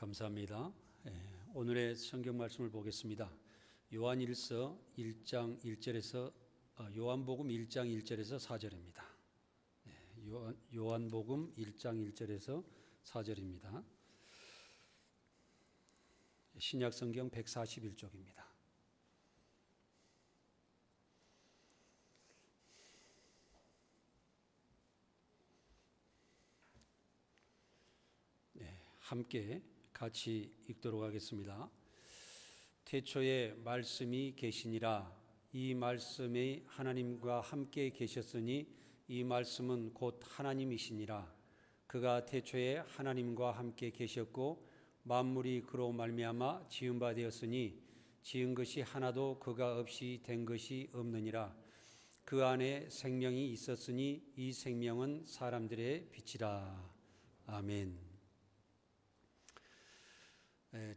감사합니다. 오늘의 성경 말씀을 보겠습니다. 요한일서 1장 1절에서 요한복음 1장 1절에서 4절입니다. 요한복음 1장 1절에서 4절입니다. 신약 성경 141쪽입니다. 함께 같이 읽도록 하겠습니다. 태초에 말씀이 계시니라. 이 말씀이 하나님과 함께 계셨으니 이 말씀은 곧 하나님이시니라. 그가 태초에 하나님과 함께 계셨고 만물이 그로 말미암아 지은 바 되었으니 지은 것이 하나도 그가 없이 된 것이 없느니라. 그 안에 생명이 있었으니 이 생명은 사람들의 빛이라. 아멘.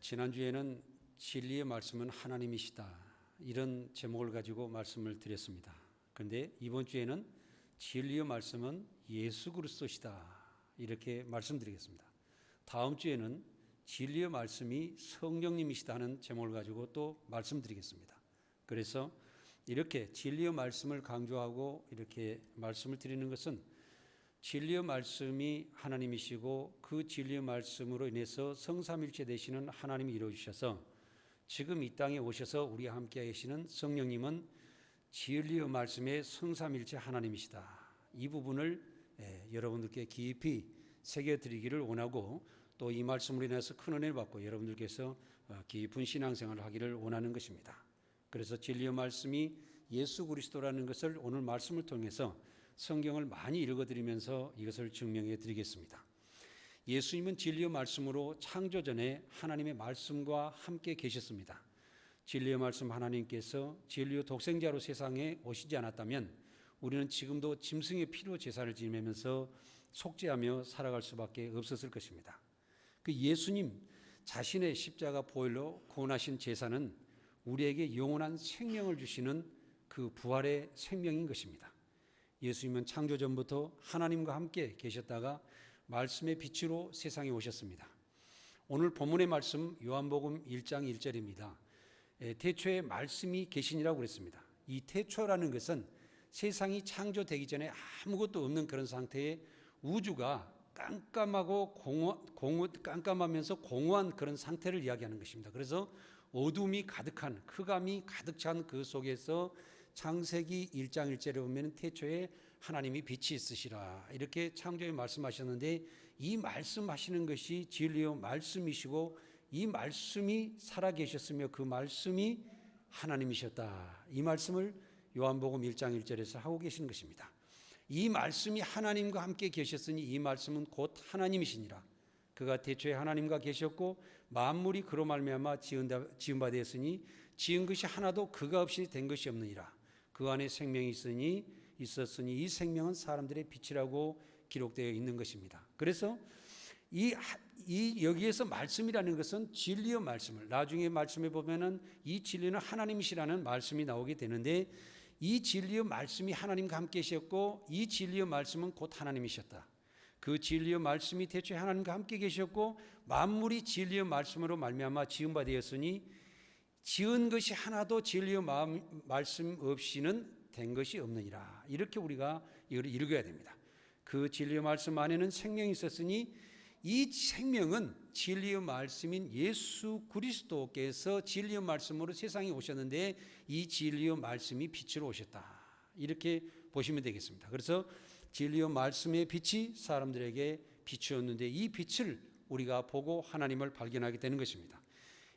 지난주에는 진리의 말씀은 하나님이시다, 이런 제목을 가지고 말씀을 드렸습니다. 그런데 이번 주에는 진리의 말씀은 예수 그리스도시다, 이렇게 말씀드리겠습니다. 다음 주에는 진리의 말씀이 성령님이시다는 제목을 가지고 또 말씀드리겠습니다. 그래서 이렇게 진리의 말씀을 강조하고 이렇게 말씀을 드리는 것은 진리의 말씀이 하나님이시고 그 진리의 말씀으로 인해서 성삼일체 되시는 하나님이 이루어주셔서 지금 이 땅에 오셔서 우리와 함께 계시는 성령님은 진리의 말씀의 성삼일체 하나님이시다. 이 부분을 여러분들께 깊이 새겨드리기를 원하고 또 이 말씀으로 인해서 큰 은혜를 받고 여러분들께서 깊은 신앙생활을 하기를 원하는 것입니다. 그래서 진리의 말씀이 예수 그리스도라는 것을 오늘 말씀을 통해서 성경을 많이 읽어드리면서 이것을 증명해 드리겠습니다. 예수님은 진리의 말씀으로 창조 전에 하나님의 말씀과 함께 계셨습니다. 진리의 말씀 하나님께서 진리의 독생자로 세상에 오시지 않았다면 우리는 지금도 짐승의 피로 제사를 지내면서 속죄하며 살아갈 수밖에 없었을 것입니다. 그 예수님 자신의 십자가 보혈로 구원하신 제사는 우리에게 영원한 생명을 주시는 그 부활의 생명인 것입니다. 예수님은 창조 전부터 하나님과 함께 계셨다가 말씀의 빛으로 세상에 오셨습니다. 오늘 본문의 말씀 요한복음 1장 1절입니다. 태초에 말씀이 계시니라고 그랬습니다. 이 태초라는 것은 세상이 창조되기 전에 아무것도 없는 그런 상태에 우주가 깜깜하고 깜깜하면서 공허한 그런 상태를 이야기하는 것입니다. 그래서 어둠이 가득한, 흑암이 가득 찬 그 속에서 창세기 1장 1절에 보면 태초에 하나님이 빛이 있으시라, 이렇게 창조에 말씀하셨는데 이 말씀하시는 것이 진리의 말씀이시고 이 말씀이 살아계셨으며 그 말씀이 하나님이셨다, 이 말씀을 요한복음 1장 1절에서 하고 계시는 것입니다. 이 말씀이 하나님과 함께 계셨으니 이 말씀은 곧 하나님이시니라. 그가 태초에 하나님과 계셨고 만물이 그로 말미암아 지은 바 되었으니 지은 것이 하나도 그가 없이 된 것이 없느니라. 그 안에 생명이 있었으니 이 생명은 사람들의 빛이라고 기록되어 있는 것입니다. 그래서 여기에서 말씀이라는 것은 진리의 말씀을, 나중에 말씀에 보면은 이 진리는 하나님이시라는 말씀이 나오게 되는데 이 진리의 말씀이 하나님과 함께 계셨고 이 진리의 말씀은 곧 하나님이셨다. 그 진리의 말씀이 태초에 하나님과 함께 계셨고 만물이 진리의 말씀으로 말미암아 지은 바 되었으니 지은 것이 하나도 진리의 말씀 없이는 된 것이 없느니라. 이렇게 우리가 이걸 읽어야 됩니다. 그 진리의 말씀 안에는 생명이 있었으니 이 생명은 진리의 말씀인 예수 그리스도께서 진리의 말씀으로 세상에 오셨는데 이 진리의 말씀이 빛으로 오셨다, 이렇게 보시면 되겠습니다. 그래서 진리의 말씀의 빛이 사람들에게 비추었는데 이 빛을 우리가 보고 하나님을 발견하게 되는 것입니다.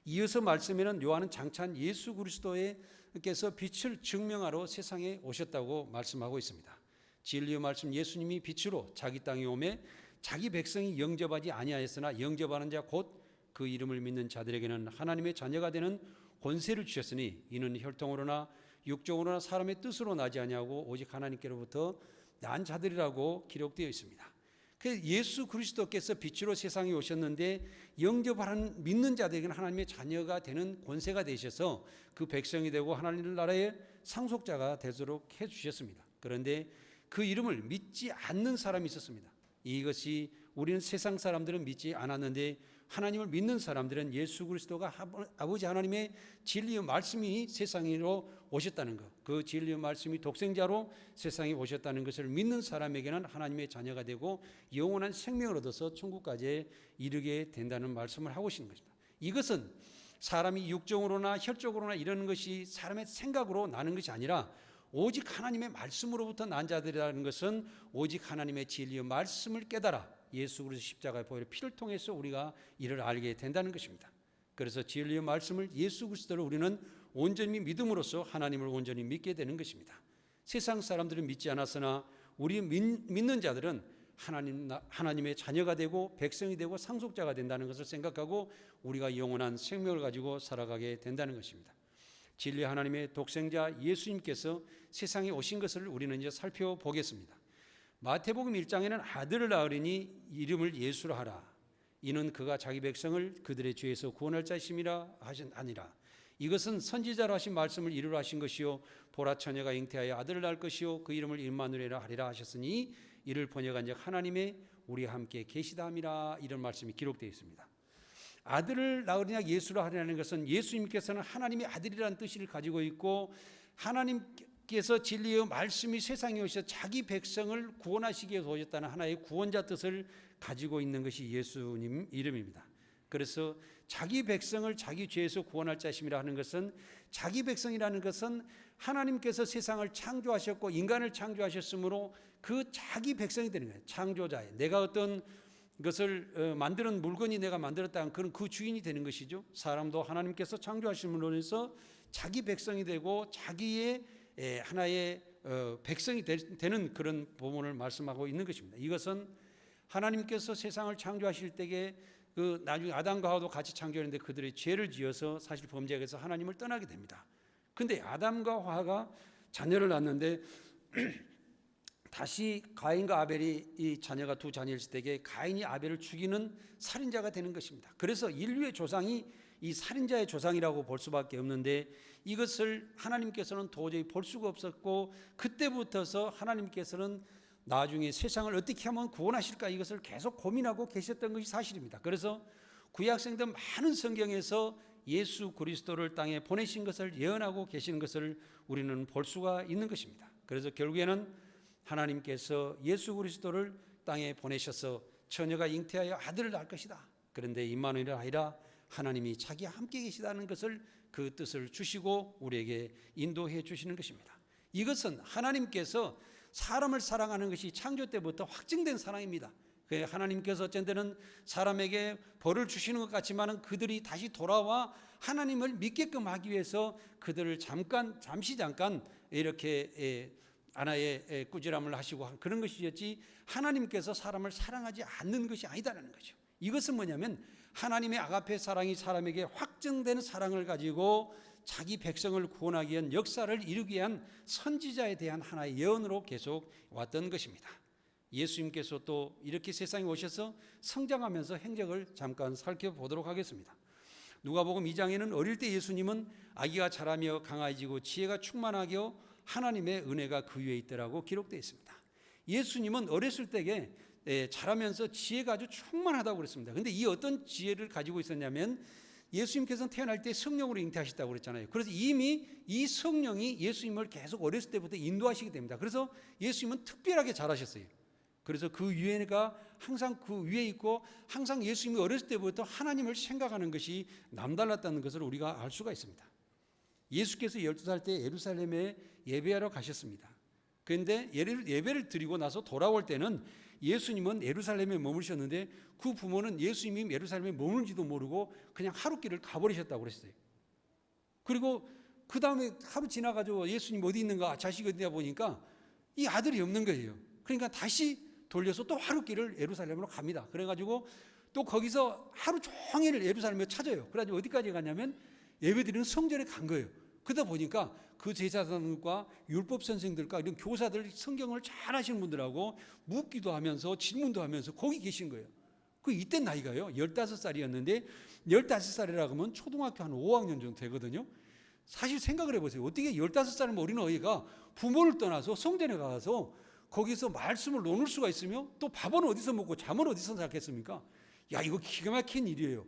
이어서 말씀에는 요한은 장차 예수 그리스도께서 빛을 증명하러 세상에 오셨다고 말씀하고 있습니다. 진리의 말씀 예수님이 빛으로 자기 땅에 오매 자기 백성이 영접하지 아니하였으나 영접하는 자 곧 그 이름을 믿는 자들에게는 하나님의 자녀가 되는 권세를 주셨으니 이는 혈통으로나 육적으로나 사람의 뜻으로 나지 아니하고 오직 하나님께로부터 난 자들이라고 기록되어 있습니다. 그 예수 그리스도께서 빛으로 세상에 오셨는데 영접하는 믿는 자들에게는 하나님의 자녀가 되는 권세가 되셔서 그 백성이 되고 하나님 나라의 상속자가 되도록 해주셨습니다. 그런데 그 이름을 믿지 않는 사람이 있었습니다. 이것이 우리는 세상 사람들은 믿지 않았는데 하나님을 믿는 사람들은 예수 그리스도가 아버지 하나님의 진리의 말씀이 세상으로 오셨다는 것, 그 진리의 말씀이 독생자로 세상에 오셨다는 것을 믿는 사람에게는 하나님의 자녀가 되고 영원한 생명을 얻어서 천국까지 이르게 된다는 말씀을 하고 계시는 것입니다. 이것은 사람이 육정으로나 혈적으로나 이러는 것이 사람의 생각으로 나는 것이 아니라 오직 하나님의 말씀으로부터 난 자들이라는 것은 오직 하나님의 진리의 말씀을 깨달아 예수 그리스도 십자가의 보혈의 피를 통해서 우리가 이를 알게 된다는 것입니다. 그래서 진리의 말씀을 예수 그리스도를 우리는 온전히 믿음으로써 하나님을 온전히 믿게 되는 것입니다. 세상 사람들은 믿지 않았으나 우리 믿는 자들은 하나님의 자녀가 되고 백성이 되고 상속자가 된다는 것을 생각하고 우리가 영원한 생명을 가지고 살아가게 된다는 것입니다. 진리 하나님의 독생자 예수님께서 세상에 오신 것을 우리는 이제 살펴보겠습니다. 마태복음 1장에는 아들을 낳으리니 이름을 예수라 하라. 이는 그가 자기 백성을 그들의 죄에서 구원할 자이심이라 하시니라. 이것은 선지자로 하신 말씀을 이루라 하신 것이요 보라 처녀가 잉태하여 아들을 낳을 것이요 그 이름을 임마누엘이라 하리라 하셨으니 이를 번역한즉 하나님의 우리와 함께 계시다 함이라. 이런 말씀이 기록되어 있습니다. 아들을 낳으리냐 예수라 하리라는 것은 예수님께서는 하나님의 아들이라는 뜻을 가지고 있고 하나님께서 진리의 말씀이 세상에 오셔서 자기 백성을 구원하시기 위해서 오셨다는 하나의 구원자 뜻을 가지고 있는 것이 예수님 이름입니다. 그래서 자기 백성을 자기 죄에서 구원할 자심이라 하는 것은 자기 백성이라는 것은 하나님께서 세상을 창조하셨고 인간을 창조하셨으므로 그 자기 백성이 되는 거예요. 창조자의 내가 어떤 것을 만드는 물건이 내가 만들었다는 그런 그 주인이 되는 것이죠. 사람도 하나님께서 창조하심으로 해서 자기 백성이 되고 자기의 하나의 백성이 되는 그런 부분을 말씀하고 있는 것입니다. 이것은 하나님께서 세상을 창조하실 때에 그 나중에 아담과 하와도 같이 창조했는데 그들의 죄를 지어서 사실 범죄해서 하나님을 떠나게 됩니다. 근데 아담과 하와가 자녀를 낳았는데 다시 가인과 아벨이 이 자녀가 두 자녀였을 때에 가인이 아벨을 죽이는 살인자가 되는 것입니다. 그래서 인류의 조상이 이 살인자의 조상이라고 볼 수밖에 없는데 이것을 하나님께서는 도저히 볼 수가 없었고 그때부터서 하나님께서는 나중에 세상을 어떻게 하면 구원하실까 이것을 계속 고민하고 계셨던 것이 사실입니다. 그래서 구약성경 많은 성경에서 예수 그리스도를 땅에 보내신 것을 예언하고 계시는 것을 우리는 볼 수가 있는 것입니다. 그래서 결국에는 하나님께서 예수 그리스도를 땅에 보내셔서 처녀가 잉태하여 아들을 낳을 것이다. 그런데 임마누엘이 아니라 하나님이 자기와 함께 계시다는 것을 그 뜻을 주시고 우리에게 인도해 주시는 것입니다. 이것은 하나님께서 사람을 사랑하는 것이 창조 때부터 확증된 사랑입니다. 하나님께서 어쩐 때는 사람에게 벌을 주시는 것 같지만 그들이 다시 돌아와 하나님을 믿게끔 하기 위해서 그들을 잠시 이렇게 하나의 꾸지람을 하시고 그런 것이었지 하나님께서 사람을 사랑하지 않는 것이 아니다라는 거죠. 이것은 뭐냐면 하나님의 아가페 사랑이 사람에게 확증된 사랑을 가지고 자기 백성을 구원하기 위한 역사를 이루기 위한 선지자에 대한 하나의 예언으로 계속 왔던 것입니다. 예수님께서 또 이렇게 세상에 오셔서 성장하면서 행적을 잠깐 살펴보도록 하겠습니다. 누가복음 2장에는 어릴 때 예수님은 아기가 자라며 강화해지고 지혜가 충만하여 하나님의 은혜가 그 위에 있더라고 기록되어 있습니다. 예수님은 어렸을 때에 자라면서 지혜가 아주 충만하다고 그랬습니다. 그런데 이 어떤 지혜를 가지고 있었냐면 예수님께서는 태어날 때 성령으로 잉태하셨다고 그랬잖아요. 그래서 이미 이 성령이 예수님을 계속 어렸을 때부터 인도하시게 됩니다. 그래서 예수님은 특별하게 자라셨어요. 그래서 그 위에가 항상 그 위에 있고 항상 예수님이 어렸을 때부터 하나님을 생각하는 것이 남달랐다는 것을 우리가 알 수가 있습니다. 예수께서 12살 때 예루살렘에 예배하러 가셨습니다. 그런데 예배를 드리고 나서 돌아올 때는 예수님은 예루살렘에 머무르셨는데 그 부모는 예수님이 예루살렘에 머무는지도 모르고 그냥 하루길을 가버리셨다고 그랬어요. 그리고 그 다음에 하루 지나가지고 예수님 어디 있는가 자식이 어디냐 보니까 이 아들이 없는 거예요. 그러니까 다시 돌려서 또 하루길을 예루살렘으로 갑니다. 그래가지고 또 거기서 하루 종일 예루살렘을 찾아요. 그래가지고 어디까지 갔냐면 예배드리는 성전에 간 거예요. 그러다 보니까 그 제사장들과 율법 선생들과 이런 교사들 성경을 잘 하시는 분들하고 묻기도 하면서 질문도 하면서 거기 계신 거예요. 그 이때 나이가요 15살이었는데 15살이라고 하면 초등학교 한 5학년 정도 되거든요. 사실 생각을 해보세요. 어떻게 15살 어린 어이가 부모를 떠나서 성전에 가서 거기서 말씀을 나눌 수가 있으며 또 밥은 어디서 먹고 잠은 어디서 자겠습니까? 야, 이거 기가 막힌 일이에요.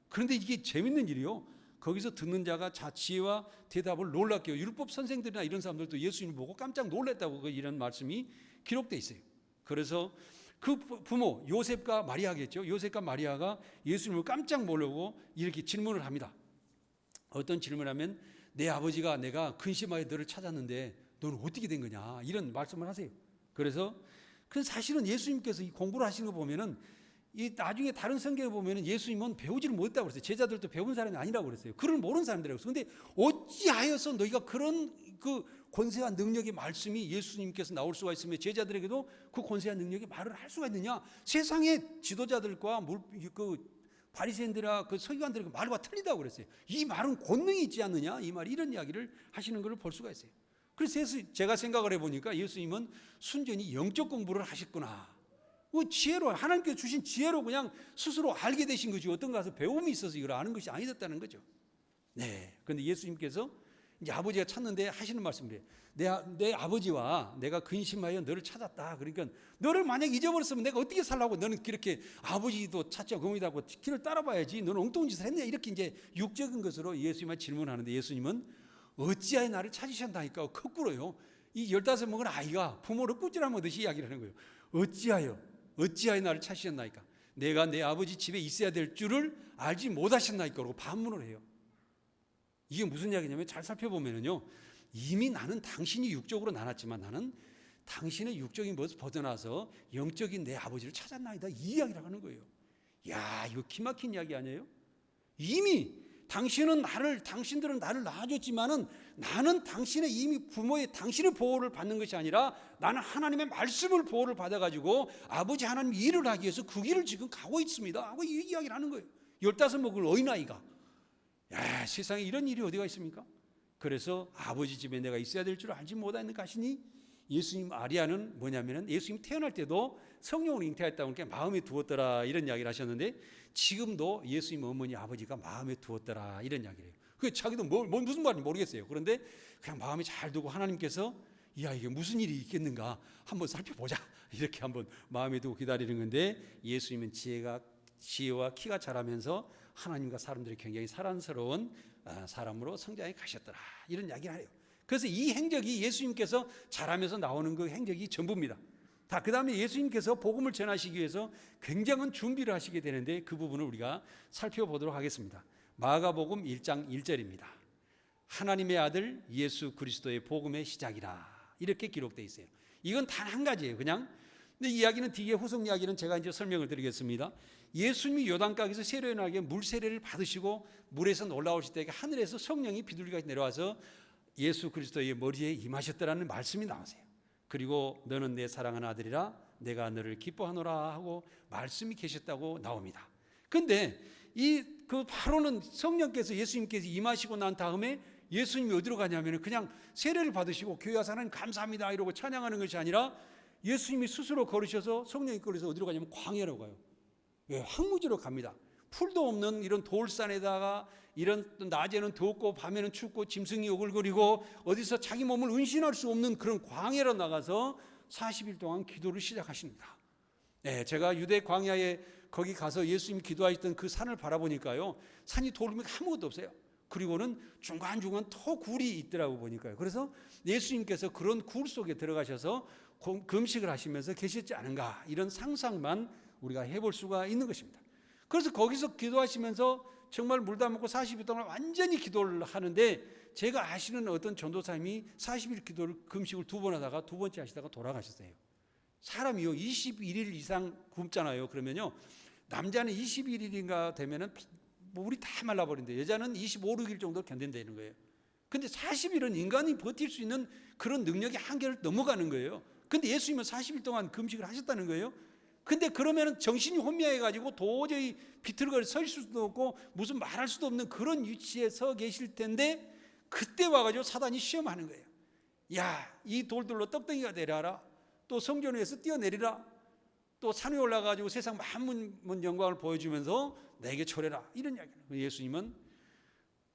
그런데 이게 재밌는 일이요. 거기서 듣는 자가 지혜와 대답을 놀랍게 율법 선생들이나 이런 사람들도 예수님을 보고 깜짝 놀랐다고 이런 말씀이 기록되어 있어요. 그래서 그 부모 요셉과 마리아겠죠. 요셉과 마리아가 예수님을 깜짝 놀라고 이렇게 질문을 합니다. 어떤 질문을 하면 내 아버지가 내가 근심하여 너를 찾았는데 너는 어떻게 된 거냐 이런 말씀을 하세요. 그래서 사실은 예수님께서 이 공부를 하시는 거 보면은 이 나중에 다른 성경에 보면은 예수님은 배우지를 못했다고 그랬어요. 제자들도 배운 사람이 아니라고 그랬어요. 그를 모르는 사람들이라고. 그런데 어찌하여서 너희가 그런 그 권세와 능력의 말씀이 예수님께서 나올 수가 있으며 제자들에게도 그 권세와 능력의 말을 할 수가 있느냐? 세상의 지도자들과 바리새인들과 그 서기관들의 말과 틀리다고 그랬어요. 이 말은 권능이 있지 않느냐? 이 말 이런 이야기를 하시는 걸 볼 수가 있어요. 그래서 제가 생각을 해보니까 예수님은 순전히 영적 공부를 하셨구나. 지혜로 하나님께서 주신 지혜로 그냥 스스로 알게 되신 거지 어떤 가서 배움이 있어서 이걸 아는 것이 아니었다는 거죠. 네. 그런데 예수님께서 이제 아버지가 찾는데 하시는 말씀이래요. 내 아버지와 내가 근심하여 너를 찾았다. 그러니까 너를 만약 잊어버렸으면 내가 어떻게 살라고 너는 이렇게 아버지도 찾자 금이라고 길을 따라봐야지. 너는 엉뚱한 짓을 했냐 이렇게 이제 육적인 것으로 예수님을 질문하는데 예수님은 어찌하여 나를 찾으셨나니까 거꾸로요. 이 15 먹은 아이가 부모를 꾸지람하듯이 이야기를 하는 거예요. 어찌하여 나를 찾으셨나이까? 내가 내 아버지 집에 있어야 될 줄을 알지 못하셨나이까? 그러고 반문을 해요. 이게 무슨 이야기냐면 잘 살펴보면요, 이미 나는 당신이 육적으로 나눴지만 나는 당신의 육적인 것을 벗어나서 영적인 내 아버지를 찾았나이다. 이 이야기를 하는 거예요. 야, 이거 기막힌 이야기 아니에요? 이미 당신들은 나를 낳아줬지만은 나는 이미 부모의 당신의 보호를 받는 것이 아니라 나는 하나님의 말씀을 보호를 받아가지고 아버지 하나님 일을 하기 위해서 그 길을 지금 가고 있습니다 하고 이 이야기를 하는 거예요. 15 먹을 어린아이가. 야, 세상에 이런 일이 어디가 있습니까? 그래서 아버지 집에 내가 있어야 될 줄 알지 못하였는가 하시니 예수님 마리아는 뭐냐면은 예수님 태어날 때도 성령을 잉태했다 보니까 마음에 두었더라 이런 이야기를 하셨는데 지금도 예수님 어머니 아버지가 마음에 두었더라 이런 이야기를 해요. 그 자기도 무슨 말인지 모르겠어요. 그런데 그냥 마음에 잘 두고 하나님께서 야, 이게 무슨 일이 있겠는가 한번 살펴보자 이렇게 한번 마음에 두고 기다리는 건데 예수님은 지혜와 키가 자라면서 하나님과 사람들이 굉장히 사랑스러운 사람으로 성장해 가셨더라 이런 이야기를 해요. 그래서 이 행적이 예수님께서 자라면서 나오는 그 행적이 전부입니다. 그 다음에 예수님께서 복음을 전하시기 위해서 굉장한 준비를 하시게 되는데 그 부분을 우리가 살펴보도록 하겠습니다. 마가복음 1장 1절입니다. 하나님의 아들 예수 그리스도의 복음의 시작이라 이렇게 기록되어 있어요. 이건 단 한 가지예요. 그냥. 근데 이야기는 뒤에 후속 이야기는 제가 이제 설명을 드리겠습니다. 예수님이 요단강에서 세례요한에게 물 세례를 받으시고 물에서 올라오실 때 하늘에서 성령이 비둘기같이 내려와서 예수 그리스도의 머리에 임하셨다라는 말씀이 나오세요. 그리고 너는 내 사랑하는 아들이라 내가 너를 기뻐하노라 하고 말씀이 계셨다고 나옵니다. 그런데 바로는 성령께서 예수님께서 임하시고 난 다음에 예수님이 어디로 가냐면 그냥 세례를 받으시고 교회 와서 하나님 감사합니다 이러고 찬양하는 것이 아니라 예수님이 스스로 걸으셔서 성령이 걸어서 어디로 가냐면 광야로 가요. 황무지로 갑니다. 풀도 없는 이런 돌산에다가 이런 낮에는 덥고 밤에는 춥고 짐승이 오글거리고 어디서 자기 몸을 은신할 수 없는 그런 광야로 나가서 40일 동안 기도를 시작하십니다. 네, 제가 유대 광야에 거기 가서 예수님이 기도하셨던 그 산을 바라보니까요, 산이 돌멩이가 아무것도 없어요. 그리고는 중간중간 토굴이 있더라고 보니까요. 그래서 예수님께서 그런 굴 속에 들어가셔서 금식을 하시면서 계셨지 않은가 이런 상상만 우리가 해볼 수가 있는 것입니다. 그래서 거기서 기도하시면서 정말 물도 안 먹고 40일 동안 완전히 기도를 하는데 제가 아시는 어떤 전도사님이 40일 기도를 금식을 2번 하다가 두 번째 하시다가 돌아가셨어요. 사람이요 21일 이상 굶잖아요. 그러면요 남자는 21일인가 되면은 물이 다 말라버린대. 여자는 25, 6일 정도 견딘다는 거예요. 근데 40일은 인간이 버틸 수 있는 그런 능력의 한계를 넘어가는 거예요. 근데 예수님은 40일 동안 금식을 하셨다는 거예요. 근데 그러면 정신이 혼미해가지고 도저히 비틀거려 설 수도 없고 무슨 말할 수도 없는 그런 위치에 서 계실 텐데 그때 와가지고 사단이 시험하는 거예요. 야, 이 돌들로 떡덩이가 되려라. 또 성전 위에서 뛰어내리라. 또 산에 올라가지고 세상 만문 영광을 보여주면서 내게 초래라. 이런 이야기예요. 예수님은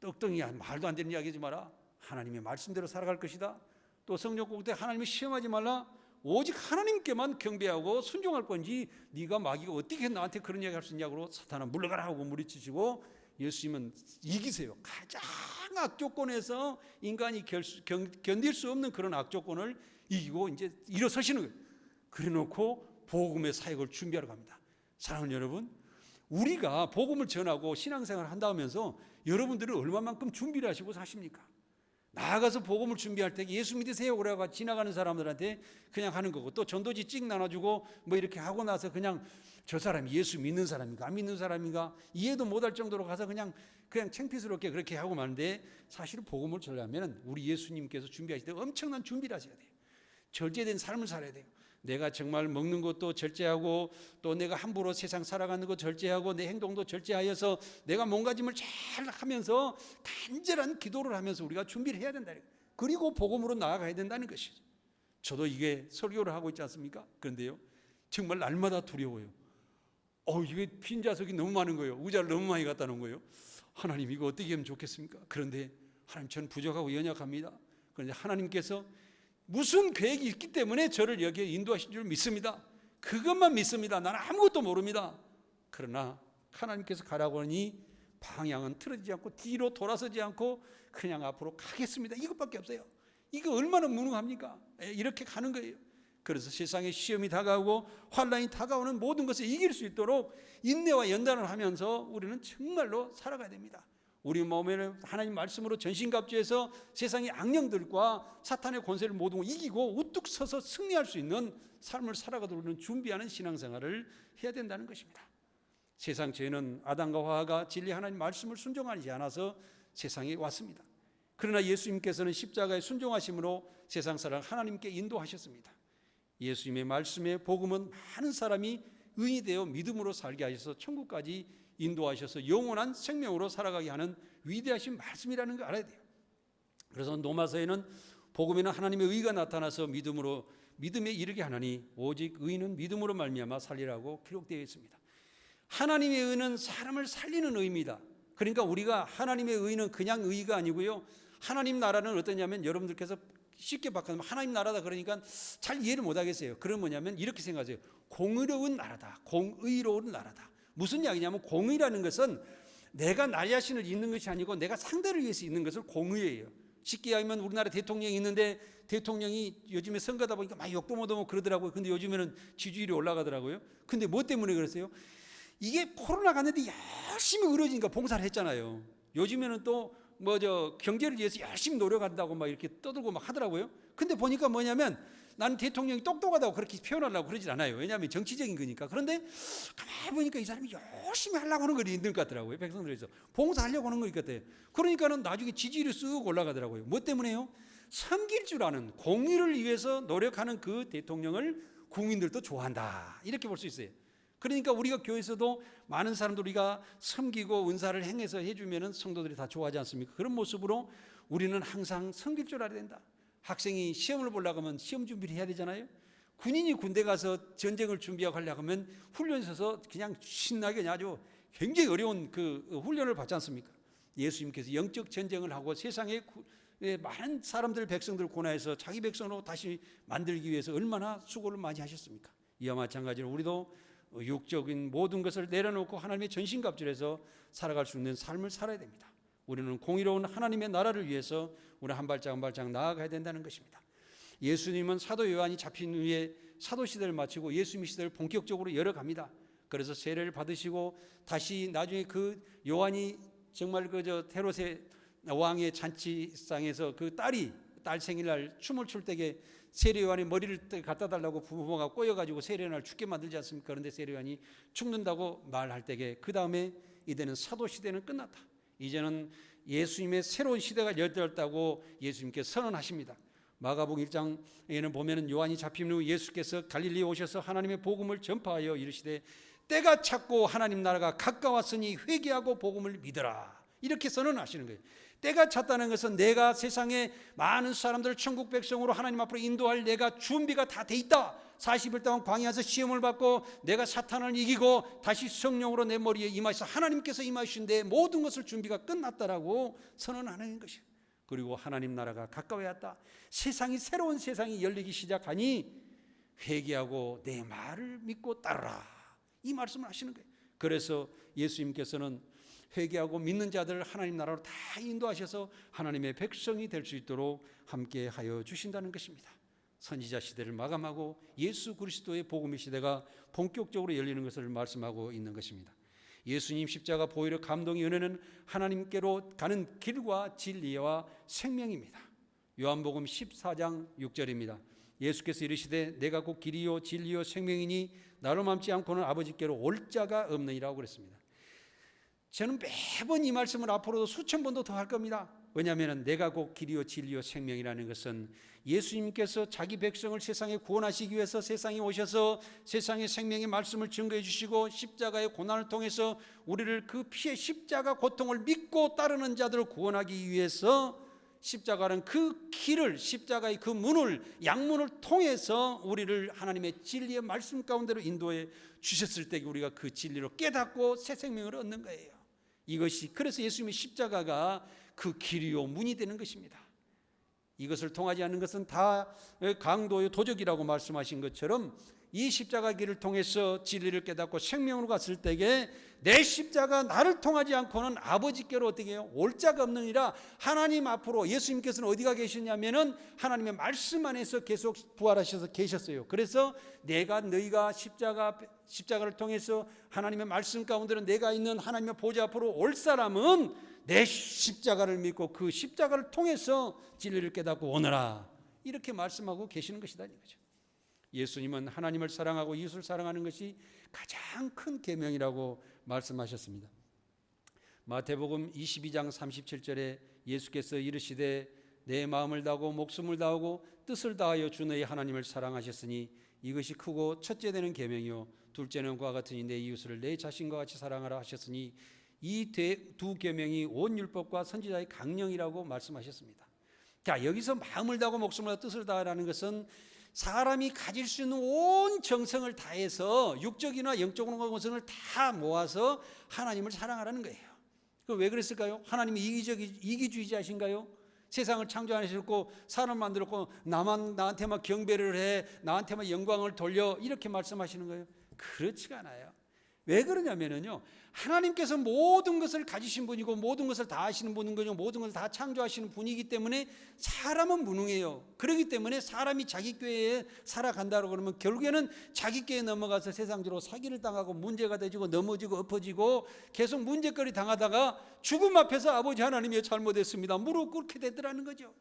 떡덩이야 말도 안 되는 이야기하지 마라. 하나님의 말씀대로 살아갈 것이다. 또 성령 꼭대 하나님을 시험하지 말라. 오직 하나님께만 경배하고 순종할 건지 네가 마귀가 어떻게 나한테 그런 얘기 할 수 있냐고 사탄아 물러가라 하고 물리치시고 예수님은 이기세요. 가장 악조건에서 인간이 견딜 수 없는 그런 악조건을 이기고 이제 일어서시는 거예요. 그래 놓고 복음의 사역을 준비하러 갑니다. 사랑하는 여러분, 우리가 복음을 전하고 신앙생활을 한다 하면서 여러분들은 얼마만큼 준비를 하시고 사십니까? 나아가서 복음을 준비할 때 예수 믿으세요 그래가 지나가는 사람들한테 그냥 하는 거고, 또 전도지 찍 나눠주고 뭐 이렇게 하고 나서 그냥 저 사람이 예수 믿는 사람인가 안 믿는 사람인가 이해도 못할 정도로 가서 그냥 창피스럽게 그렇게 하고 마는데, 사실은 복음을 전하면 우리 예수님께서 준비하실 때 엄청난 준비를 하셔야 돼요. 절제된 삶을 살아야 돼요. 내가 정말 먹는 것도 절제하고 또 내가 함부로 세상 살아가는 것 절제하고 내 행동도 절제하여서 내가 몸가짐을 잘 하면서 간절한 기도를 하면서 우리가 준비를 해야 된다. 그리고 복음으로 나아가야 된다는 것이죠. 저도 이게 설교를 하고 있지 않습니까? 그런데요, 정말 날마다 두려워요. 이게 빈자석이 너무 많은 거예요. 의자를 너무 많이 갖다 놓은 거예요. 하나님 이거 어떻게 하면 좋겠습니까? 그런데 하나님 저는 부족하고 연약합니다. 그런데 하나님께서 무슨 계획이 있기 때문에 저를 여기에 인도하신 줄 믿습니다. 그것만 믿습니다. 나는 아무것도 모릅니다. 그러나 하나님께서 가라고 하니 방향은 틀어지지 않고 뒤로 돌아서지 않고 그냥 앞으로 가겠습니다. 이것밖에 없어요. 이거 얼마나 무능합니까? 이렇게 가는 거예요. 그래서 세상에 시험이 다가오고 환난이 다가오는 모든 것을 이길 수 있도록 인내와 연단을 하면서 우리는 정말로 살아가야 됩니다. 우리 몸에는 하나님 말씀으로 전신갑주해서 세상의 악령들과 사탄의 권세를 모두 이기고 우뚝 서서 승리할 수 있는 삶을 살아가도록 우리는 준비하는 신앙생활을 해야 된다는 것입니다. 세상 죄는 아담과 하와가 진리 하나님 말씀을 순종하지 않아서 세상에 왔습니다. 그러나 예수님께서는 십자가에 순종하심으로 세상 사람을 하나님께 인도하셨습니다. 예수님의 말씀의 복음은 많은 사람이 의인이 되어 믿음으로 살게 하셔서 천국까지 인도하셔서 영원한 생명으로 살아가게 하는 위대하신 말씀이라는 걸 알아야 돼요. 그래서 로마서에는 복음에는 하나님의 의가 나타나서 믿음에 이르게 하나니 오직 의인은 믿음으로 말미암아 살리라고 기록되어 있습니다. 하나님의 의는 사람을 살리는 의입니다. 그러니까 우리가 하나님의 의는 그냥 의가 아니고요, 하나님 나라는 어떠냐면, 여러분들께서 쉽게 바꾸면 하나님 나라다 그러니까 잘 이해를 못하겠어요. 그건 뭐냐면 이렇게 생각하세요. 공의로운 나라다, 공의로운 나라다. 무슨 이야기냐면, 공의라는 것은 내가 나 자신을 잇는 것이 아니고 내가 상대를 위해서 잇는 것을 공의예요. 쉽게 이야기하면 우리나라 대통령이 있는데 대통령이 요즘에 선거다 보니까 막 욕도 못하고 그러더라고요. 근데 요즘에는 지지율이 올라가더라고요. 근데 뭐 때문에 그랬어요? 이게 코로나 갔는데 열심히 의료진과 봉사를 했잖아요. 요즘에는 또 경제를 위해서 열심히 노력한다고 막 이렇게 떠들고 막 하더라고요. 근데 보니까 뭐냐면, 나는 대통령이 똑똑하다고 그렇게 표현하려고 그러진 않아요. 왜냐하면 정치적인 거니까. 그런데 가만히 보니까 이 사람이 열심히 하려고 하는 걸 있는 것 같더라고요. 백성들에서 봉사하려고 하는 것 같아요. 그러니까는 나중에 지지율이 쓱 올라가더라고요. 뭐 때문에요? 섬길 줄 아는, 공의를 위해서 노력하는 그 대통령을 국민들도 좋아한다, 이렇게 볼 수 있어요. 그러니까 우리가 교회에서도 많은 사람들 우리가 섬기고 은사를 행해서 해주면 성도들이 다 좋아하지 않습니까? 그런 모습으로 우리는 항상 섬길 줄 알아야 된다. 학생이 시험을 보려고 하면 시험 준비를 해야 되잖아요. 군인이 군대 가서 전쟁을 준비하고 하려고 하면 훈련소에서 그냥 신나게 아주 굉장히 어려운 그 훈련을 받지 않습니까? 예수님께서 영적 전쟁을 하고 세상에 많은 사람들, 백성들 고난해서 자기 백성으로 다시 만들기 위해서 얼마나 수고를 많이 하셨습니까? 이와 마찬가지로 우리도 육적인 모든 것을 내려놓고 하나님의 전신갑주해서 살아갈 수 있는 삶을 살아야 됩니다. 우리는 공의로운 하나님의 나라를 위해서 우리 한 발짝 한 발짝 나아가야 된다는 것입니다. 예수님은 사도 요한이 잡힌 후에 사도 시대를 마치고 예수님의 시대를 본격적으로 열어갑니다. 그래서 세례를 받으시고 다시 나중에 그 요한이 정말 헤롯의 왕의 잔치상에서 그 딸 생일날 춤을 출 때에 세례 요한이 머리를 갖다 달라고 부모가 꼬여가지고 세례 요한을 죽게 만들지 않습니까? 그런데 세례 요한이 죽는다고 말할 때에 그 다음에 이제는 사도 시대는 끝났다. 이제는 예수님의 새로운 시대가 열렸다고 예수님께서 선언하십니다. 마가복음 1장에는 보면은 요한이 잡힌 후 예수께서 갈릴리에 오셔서 하나님의 복음을 전파하여 이르시되 때가 찼고 하나님 나라가 가까웠으니 회개하고 복음을 믿어라, 이렇게 선언하시는 거예요. 때가 찼다는 것은 내가 세상에 많은 사람들을 천국 백성으로 하나님 앞으로 인도할 내가 준비가 다 돼 있다. 40일 동안 광야에서 시험을 받고 내가 사탄을 이기고 다시 성령으로 내 머리에 임하셔서 하나님께서 임하신데 모든 것을 준비가 끝났다라고 선언하는 것이에요. 그리고 하나님 나라가 가까워야 했다. 세상이, 새로운 세상이 열리기 시작하니 회개하고 내 말을 믿고 따르라, 이 말씀을 하시는 거예요. 그래서 예수님께서는 회개하고 믿는 자들을 하나님 나라로 다 인도하셔서 하나님의 백성이 될 수 있도록 함께 하여 주신다는 것입니다. 선지자 시대를 마감하고 예수 그리스도의 복음의 시대가 본격적으로 열리는 것을 말씀하고 있는 것입니다. 예수님 십자가 보혈의 감동의 은혜는 하나님께로 가는 길과 진리와 생명입니다. 요한복음 14장 6절입니다. 예수께서 이르시되 내가 곧 길이요 진리요 생명이니 나로 맘지 않고는 아버지께로 올 자가 없느니라고 그랬습니다. 저는 매번 이 말씀을 앞으로도 수천 번도 더 할 겁니다. 왜냐하면 내가 곧 길이요 진리요 생명이라는 것은 예수님께서 자기 백성을 세상에 구원하시기 위해서 세상에 오셔서 세상의 생명의 말씀을 증거해 주시고 십자가의 고난을 통해서 우리를 그 피의 십자가 고통을 믿고 따르는 자들을 구원하기 위해서 십자가는 그 길을, 십자가의 그 문을, 양문을 통해서 우리를 하나님의 진리의 말씀 가운데로 인도해 주셨을 때 우리가 그 진리로 깨닫고 새 생명을 얻는 거예요. 이것이 그래서 예수님의 십자가가 그 길이요 문이 되는 것입니다. 이것을 통하지 않는 것은 다 강도요 도적이라고 말씀하신 것처럼 이 십자가 길을 통해서 진리를 깨닫고 생명으로 갔을 때에 내 십자가 나를 통하지 않고는 아버지께로 어떻게 해요? 올 자가 없느니라. 하나님 앞으로 예수님께서는 어디가 계셨냐면은 하나님의 말씀 안에서 계속 부활하셔서 계셨어요. 그래서 너희가 십자가를 통해서 하나님의 말씀 가운데로 내가 있는 하나님의 보좌 앞으로 올 사람은 내 십자가를 믿고 그 십자가를 통해서 진리를 깨닫고 오너라, 이렇게 말씀하고 계시는 것이다 이거죠. 예수님은 하나님을 사랑하고 이웃을 사랑하는 것이 가장 큰 계명이라고 말씀하셨습니다. 마태복음 22장 37절에 예수께서 이르시되 내 마음을 다하고 목숨을 다하고 뜻을 다하여 주 너희 하나님을 사랑하셨으니 이것이 크고 첫째 되는 계명이요 둘째는 그와 같으니 내 이웃을 내 자신과 같이 사랑하라 하셨으니 이 두 계명이 온 율법과 선지자의 강령이라고 말씀하셨습니다. 자, 여기서 마음을 다하고 목숨을 다하고 뜻을 다하라는 것은 사람이 가질 수 있는 온 정성을 다해서 육적이나 영적인 것을 다 모아서 하나님을 사랑하라는 거예요. 왜 그랬을까요? 하나님이 이기주의자신가요? 세상을 창조하셨고 사람 만들었고 나한테만 경배를 해, 나한테만 영광을 돌려, 이렇게 말씀하시는 거예요? 그렇지가 않아요. 왜 그러냐면요, 하나님께서 모든 것을 가지신 분이고 모든 것을 다 하시는 분인 거죠. 모든 것을 다 창조하시는 분이기 때문에 사람은 무능해요. 그렇기 때문에 사람이 자기 꾀에 살아간다고 그러면 결국에는 자기 꾀에 넘어가서 세상적으로 사기를 당하고 문제가 되지고 넘어지고 엎어지고 계속 문제거리 당하다가 죽음 앞에서 아버지 하나님이 잘못했습니다, 무릎 꿇게 되더라는 거죠.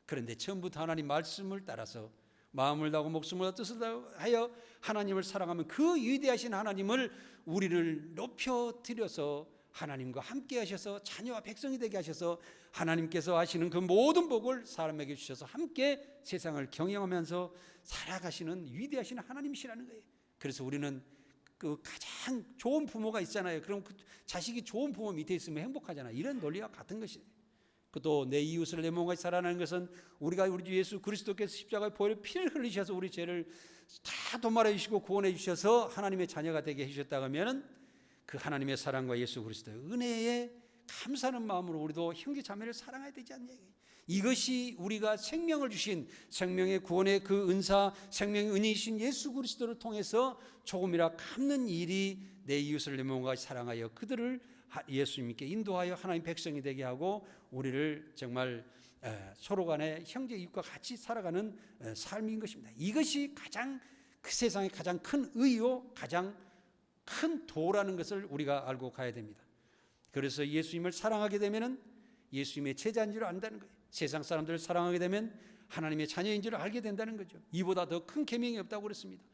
그런데 처음부터 하나님 말씀을 따라서 마음을 다하고 목숨을 뜻을 다하여 하나님을 사랑하면 그 위대하신 하나님을 우리를 높여드려서 하나님과 함께 하셔서 자녀와 백성이 되게 하셔서 하나님께서 하시는 그 모든 복을 사람에게 주셔서 함께 세상을 경영하면서 살아가시는 위대하신 하나님이시라는 거예요. 그래서 우리는 그 가장 좋은 부모가 있잖아요. 그럼 그 자식이 좋은 부모 밑에 있으면 행복하잖아요. 이런 논리와 같은 것이에요. 또 내 이웃을 내 몸같이 사랑하는 것은 우리 주 예수 그리스도께서 십자가의 보혈의 피를 흘리셔서 우리 죄를 다 도말해 주시고 구원해 주셔서 하나님의 자녀가 되게 해주셨다고 하면 그 하나님의 사랑과 예수 그리스도의 은혜에 감사하는 마음으로 우리도 형제 자매를 사랑해야 되지 않냐. 이것이 우리가 생명을 주신 생명의 구원의 그 은사, 생명의 은혜이신 예수 그리스도를 통해서 조금이라 갚는 일이 내 이웃을 내 몸같이 사랑하여 그들을 예수님께 인도하여 하나님 백성이 되게 하고 우리를 정말 서로 간에 형제 이웃과 같이 살아가는 삶인 것입니다. 이것이 가장 그 세상의 가장 큰 의요, 가장 큰 도라는 것을 우리가 알고 가야 됩니다. 그래서 예수님을 사랑하게 되면 예수님의 제자인 줄 안다는 거예요. 세상 사람들을 사랑하게 되면 하나님의 자녀인 줄 알게 된다는 거죠. 이보다 더 큰 계명이 없다고 그랬습니다.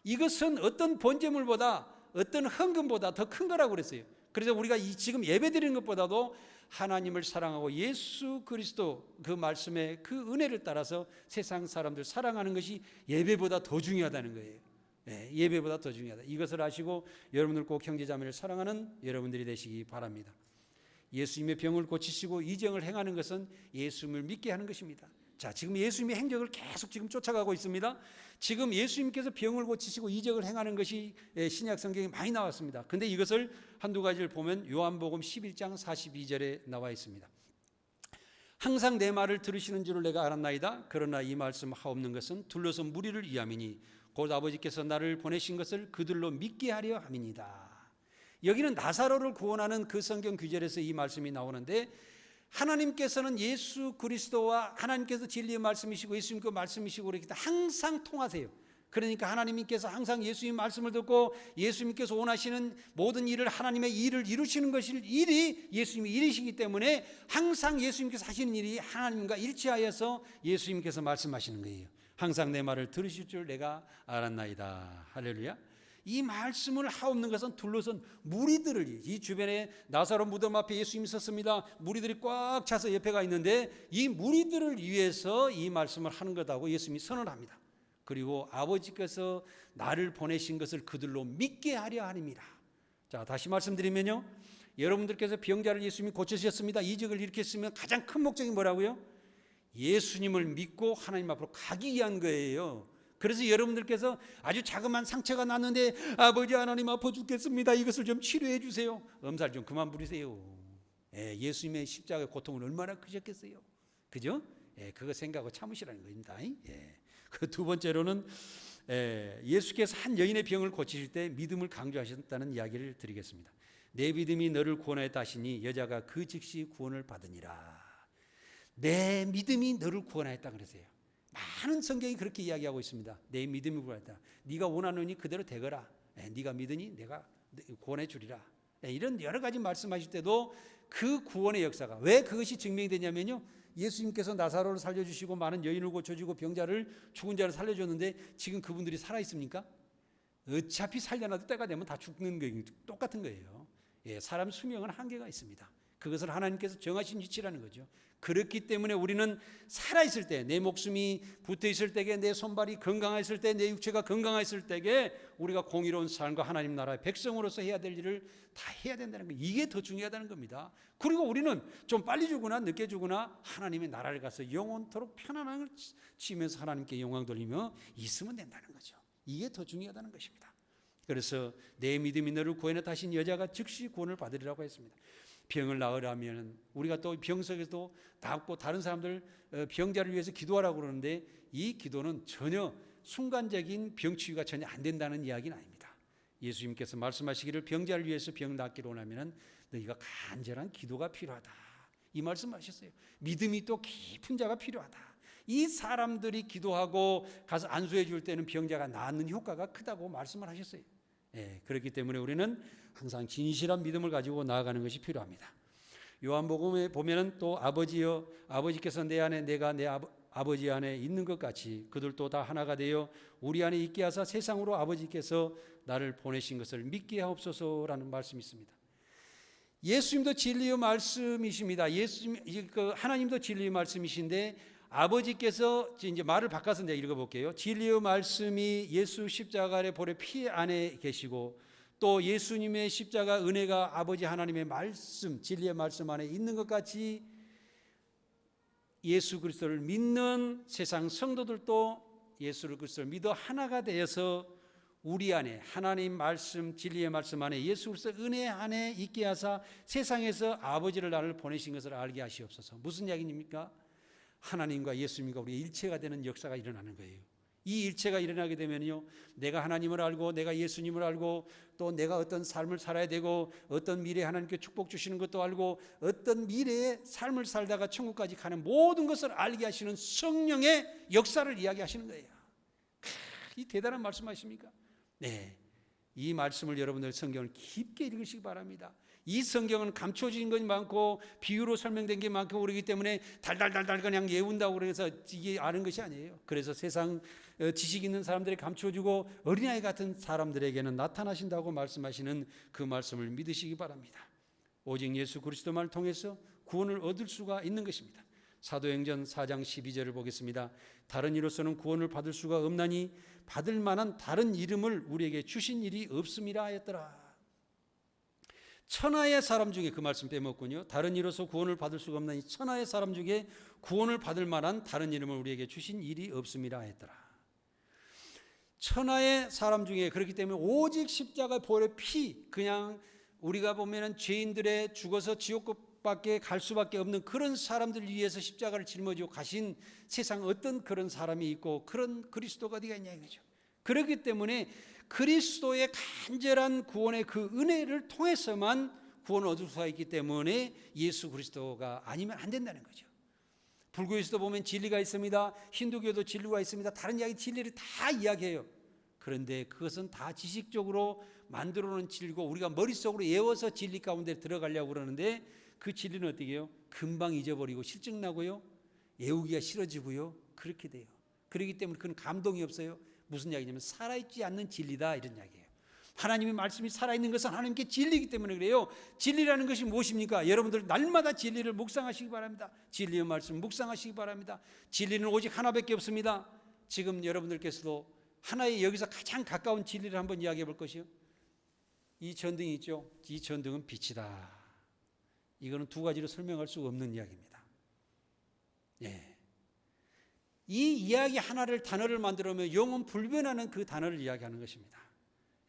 이것은 어떤 번제물보다 어떤 헌금보다 더 큰 거라고 그랬어요. 그래서 우리가 지금 예배드리는 것보다도 하나님을 사랑하고 예수 그리스도 그 말씀의 그 은혜를 따라서 세상 사람들 사랑하는 것이 예배보다 더 중요하다는 거예요. 예배보다 더 중요하다. 이것을 아시고 여러분들 꼭 형제자매를 사랑하는 여러분들이 되시기 바랍니다. 예수님의 병을 고치시고 이정을 행하는 것은 예수님을 믿게 하는 것입니다. 자, 지금 예수님의 행적을 계속 지금 쫓아가고 있습니다. 지금 예수님께서 병을 고치시고 이적을 행하는 것이 신약 성경에 많이 나왔습니다. 그런데 이것을 한두 가지를 보면 요한복음 11장 42절에 나와 있습니다. 항상 내 말을 들으시는 줄을 내가 알았나이다. 그러나 이 말씀 하옵는 것은 둘러서 무리를 위함이니 곧 아버지께서 나를 보내신 것을 그들로 믿게 하려 함이니이다. 여기는 나사로를 구원하는 그 성경 구절에서 이 말씀이 나오는데, 하나님께서는 예수 그리스도와 하나님께서 진리의 말씀이시고 예수님께 말씀이시고 그렇기 때문에 항상 통하세요. 그러니까 하나님께서 항상 예수님 말씀을 듣고 예수님께서 원하시는 모든 일을, 하나님의 일을 이루시는 것이 일이 예수님의 일이시기 때문에 항상 예수님께서 하시는 일이 하나님과 일치하여서 예수님께서 말씀하시는 거예요. 항상 내 말을 들으실 줄 내가 알았나이다. 할렐루야. 이 말씀을 하옵는 것은 둘러선 무리들을, 이 주변에 나사로 무덤 앞에 예수님이 섰습니다. 무리들이 꽉 차서 옆에가 있는데 이 무리들을 위해서 이 말씀을 하는 것하고 예수님이 선언합니다. 그리고 아버지께서 나를 보내신 것을 그들로 믿게 하려 하님이라. 자, 다시 말씀드리면요, 여러분들께서 병자를 예수님이 고쳐주셨습니다. 이적을 일으켰으면 가장 큰 목적이 뭐라고요? 예수님을 믿고 하나님 앞으로 가기 위한 거예요. 그래서 여러분들께서 아주 자그마한 상처가 났는데 아버지 하나님 아파 죽겠습니다, 이것을 좀 치료해 주세요. 엄살 좀 그만 부리세요. 예수님의 십자가의 고통은 얼마나 크셨겠어요. 그죠? 그거 생각하고 참으시라는 겁니다. 그 두 번째로는 예수께서 한 여인의 병을 고치실 때 믿음을 강조하셨다는 이야기를 드리겠습니다. 내 믿음이 너를 구원하였다 하시니 여자가 그 즉시 구원을 받으니라. 내 믿음이 너를 구원하였다 그러세요. 많은 성경이 그렇게 이야기하고 있습니다. 내 믿음이 구원하였다. 네가 원하노니 그대로 되거라. 네가 믿으니 내가 구원해 주리라. 이런 여러 가지 말씀하실 때도 그 구원의 역사가, 왜 그것이 증명이 되냐면요, 예수님께서 나사로를 살려주시고 많은 여인을 고쳐주고 병자를, 죽은 자를 살려줬는데 지금 그분들이 살아있습니까? 어차피 살려놔도 때가 되면 다 죽는 거 똑같은 거예요. 사람 수명은 한계가 있습니다. 그것을 하나님께서 정하신 위치라는 거죠. 그렇기 때문에 우리는 살아있을 때, 내 목숨이 붙어있을 때에, 내 손발이 건강했을 때, 내 육체가 건강했을 때에 우리가 공의로운 삶과 하나님 나라의 백성으로서 해야 될 일을 다 해야 된다는 거예요. 이게 더 중요하다는 겁니다. 그리고 우리는 좀 빨리 죽으나 늦게 죽으나 하나님의 나라를 가서 영원토록 편안함을 치면서 하나님께 영광 돌리며 있으면 된다는 거죠. 이게 더 중요하다는 것입니다. 그래서 내 믿음이 너를 구원하였다 하신 여자가 즉시 구원을 받으리라고 했습니다. 병을 나으려면 우리가 또 병석에도 낫고 다른 사람들 병자를 위해서 기도하라고 그러는데, 이 기도는 전혀 순간적인 병치유가 전혀 안 된다는 이야기는 아닙니다. 예수님께서 말씀하시기를 병자를 위해서 병 낫기를 원하면 너희가 간절한 기도가 필요하다, 이 말씀하셨어요. 믿음이 또 깊은 자가 필요하다. 이 사람들이 기도하고 가서 안수해 줄 때는 병자가 낫는 효과가 크다고 말씀을 하셨어요. 그렇기 때문에 우리는 항상 진실한 믿음을 가지고 나아가는 것이 필요합니다. 요한복음에 보면은 또 아버지여, 아버지께서 내 안에 내가 내 아버지 안에 있는 것 같이 그들도 다 하나가 되어 우리 안에 있게 하사 세상으로 아버지께서 나를 보내신 것을 믿게 하옵소서라는 말씀이 있습니다. 예수님도 진리의 말씀이십니다. 하나님도 진리의 말씀이신데, 아버지께서 이제 말을 바꿔서 내가 읽어볼게요. 진리의 말씀이 예수 십자가 아래 보혈의 피 안에 계시고, 또 예수님의 십자가 은혜가 아버지 하나님의 말씀, 진리의 말씀 안에 있는 것 같이 예수 그리스도를 믿는 세상 성도들도 예수 그리스도를 믿어 하나가 되어서 우리 안에 하나님 말씀, 진리의 말씀 안에 예수 그리스도 은혜 안에 있게 하사 세상에서 아버지를 나를 보내신 것을 알게 하시옵소서. 무슨 이야기입니까? 하나님과 예수님과 우리 일체가 되는 역사가 일어나는 거예요. 이 일체가 일어나게 되면요, 내가 하나님을 알고 내가 예수님을 알고 또 내가 어떤 삶을 살아야 되고 어떤 미래에 하나님께 축복 주시는 것도 알고 어떤 미래의 삶을 살다가 천국까지 가는 모든 것을 알게 하시는 성령의 역사를 이야기하시는 거예요. 이 대단한 말씀 아십니까? 네, 이 말씀을 여러분들 성경을 깊게 읽으시기 바랍니다. 이 성경은 감춰진 것이 많고 비유로 설명된 게 많고 그러기 때문에 달달달달 그냥 외운다고 그래서 이게 아는 것이 아니에요. 그래서 세상 지식 있는 사람들이 감춰주고 어린아이 같은 사람들에게는 나타나신다고 말씀하시는 그 말씀을 믿으시기 바랍니다. 오직 예수 그리스도만을 통해서 구원을 얻을 수가 있는 것입니다. 사도행전 4장 12절을 보겠습니다. 다른 이로서는 구원을 받을 수가 없나니 받을 만한 다른 이름을 우리에게 주신 일이 없음이라 하였더라. 천하의 사람 중에, 그 말씀 빼먹군요. 다른 이로서 구원을 받을 수가 없나니 천하의 사람 중에 구원을 받을 만한 다른 이름을 우리에게 주신 일이 없음이라 했더라. 천하의 사람 중에, 그렇기 때문에 오직 십자가 보혈의 피, 그냥 우리가 보면은 죄인들의 죽어서 지옥밖에 갈 수밖에 없는 그런 사람들을 위해서 십자가를 짊어지고 가신 세상 어떤 그런 사람이 있고 그런 그리스도가 어디가 있냐 이거죠. 그렇기 때문에 그리스도의 간절한 구원의 그 은혜를 통해서만 구원을 얻을 수가 있기 때문에 예수 그리스도가 아니면 안 된다는 거죠. 불교에서도 보면 진리가 있습니다. 힌두교도 진리가 있습니다. 다른 이야기 진리를 다 이야기해요. 그런데 그것은 다 지식적으로 만들어 놓은 진리고 우리가 머릿속으로 외워서 진리 가운데 들어가려고 그러는데 그 진리는 어떻게 해요? 금방 잊어버리고 실증나고요. 외우기가 싫어지고요. 그렇게 돼요. 그렇기 때문에 그건 감동이 없어요. 무슨 이야기냐면 살아있지 않는 진리다 이런 이야기예요. 하나님의 말씀이 살아있는 것은 하나님께 진리이기 때문에 그래요. 진리라는 것이 무엇입니까? 여러분들 날마다 진리를 묵상하시기 바랍니다. 진리의 말씀 묵상하시기 바랍니다. 진리는 오직 하나밖에 없습니다. 지금 여러분들께서도 하나의 여기서 가장 가까운 진리를 한번 이야기해 볼 것이요. 이 전등이 있죠. 이 전등은 빛이다. 이거는 두 가지로 설명할 수 없는 이야기입니다. 예. 이 이야기 하나를 단어를 만들어면 영원 불변하는 그 단어를 이야기하는 것입니다.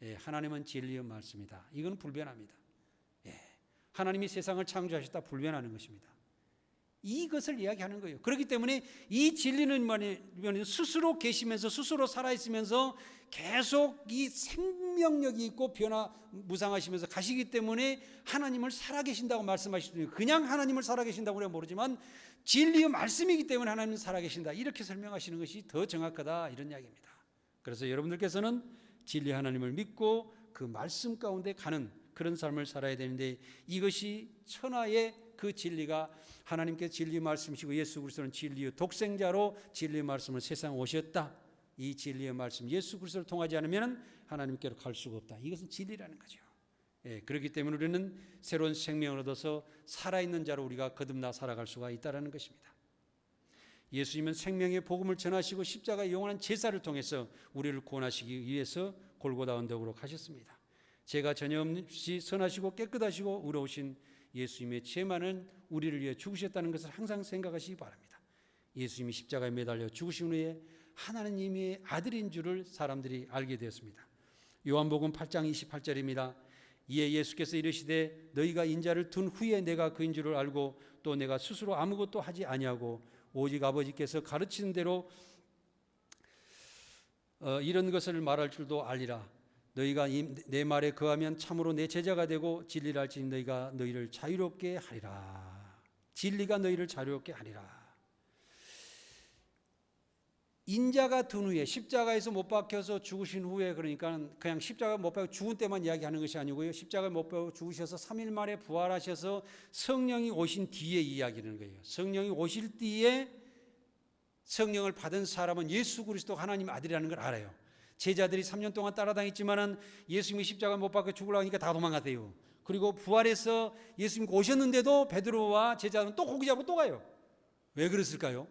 예, 하나님은 진리의 말씀이다. 이건 불변합니다. 예, 하나님이 세상을 창조하셨다 불변하는 것입니다. 이것을 이야기하는 거예요. 그렇기 때문에 이 진리는 스스로 계시면서 스스로 살아있으면서 계속 이 생명력이 있고 변화무상하시면서 가시기 때문에 하나님을 살아계신다고 말씀하시더니 그냥 하나님을 살아계신다고 우리가 모르지만 진리의 말씀이기 때문에 하나님은 살아계신다 이렇게 설명하시는 것이 더 정확하다 이런 이야기입니다. 그래서 여러분들께서는 진리 하나님을 믿고 그 말씀 가운데 가는 그런 삶을 살아야 되는데 이것이 천하의 그 진리가 하나님께서 진리 말씀이시고 예수 그리스도는 진리의 독생자로 진리의 말씀을 세상에 오셨다. 이 진리의 말씀 예수 그리스도를 통하지 않으면 하나님께로 갈 수가 없다. 이것은 진리라는 거죠. 예, 그렇기 때문에 우리는 새로운 생명을 얻어서 살아있는 자로 우리가 거듭나 살아갈 수가 있다는 것입니다. 예수님은 생명의 복음을 전하시고 십자가의 영원한 제사를 통해서 우리를 구원하시기 위해서 골고다 언덕으로 가셨습니다. 죄가 전혀 없이 선하시고 깨끗하시고 의로우신 예수님의 죄만은 우리를 위해 죽으셨다는 것을 항상 생각하시기 바랍니다. 예수님이 십자가에 매달려 죽으신 후에 하나님의 아들인 줄을 사람들이 알게 되었습니다. 요한복음 8장 28절입니다. 이에 예수께서 이르시되 너희가 인자를 둔 후에 내가 그인 줄을 알고 또 내가 스스로 아무것도 하지 아니하고 오직 아버지께서 가르치는 대로 이런 것을 말할 줄도 알리라. 너희가 내 말에 거하면 참으로 내 제자가 되고 진리를 알지니 너희가 너희를 자유롭게 하리라. 진리가 너희를 자유롭게 하리라. 인자가 든 후에 십자가에서 못 박혀서 죽으신 후에 그러니까 그냥 십자가 못 박혀 죽은 때만 이야기하는 것이 아니고요. 십자가 못 박혀 죽으셔서 3일 만에 부활하셔서 성령이 오신 뒤에 이야기하는 거예요. 성령이 오실 뒤에 성령을 받은 사람은 예수 그리스도 하나님 아들이라는 걸 알아요. 제자들이 3년 동안 따라다녔지만은 예수님이 십자가 못 박혀 죽으려고 하니까 다 도망갔대요. 그리고 부활해서 예수님 오셨는데도 베드로와 제자는 또 고기 잡고 또 가요. 왜 그랬을까요?